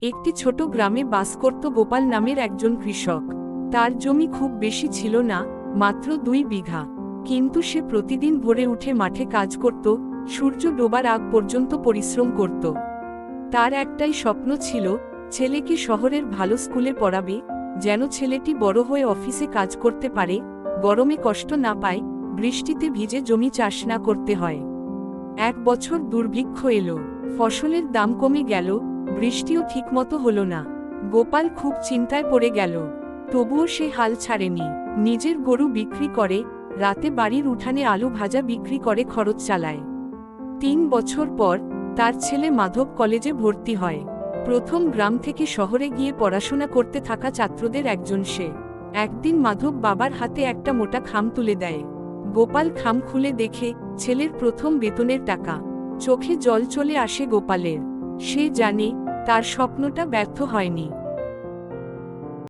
একটি ছোট গ্রামে বাস করত গোপাল নামের একজন কৃষক। তার জমি খুব বেশি ছিল না, মাত্র 2 বিঘা। কিন্তু সে প্রতিদিন ভোরে উঠে মাঠে কাজ করত, সূর্য ডোবার আগ পর্যন্ত পরিশ্রম করত। তার একটাই স্বপ্ন ছিল, ছেলেকে শহরের ভালো স্কুলে পড়াবে, যেন ছেলেটি বড় হয়ে অফিসে কাজ করতে পারে, গরমে কষ্ট না পায়, বৃষ্টিতে ভিজে জমি চাষ না করতে হয়। এক বছর দুর্ভিক্ষ এলো, ফসলের দাম কমে গেল, বৃষ্টিও ঠিকমতো হলো না। গোপাল খুব চিন্তায় পড়ে গেল। তবুও সে হাল ছাড়েনি। নিজের গরু বিক্রি করে, রাতে বাড়ির উঠানে আলু ভাজা বিক্রি করে খরচ চালায়। 3 বছর পর তার ছেলে মাধব কলেজে ভর্তি হয়। প্রথম গ্রাম থেকে শহরে গিয়ে পড়াশোনা করতে থাকা ছাত্রদের একজন সে। একদিন মাধব বাবার হাতে একটা মোটা খাম তুলে দেয়। গোপাল খাম খুলে দেখে, ছেলের প্রথম বেতনের টাকা। চোখে জল চলে আসে গোপালের। সে জানে, তার স্বপ্নটা ব্যর্থ হয়নি।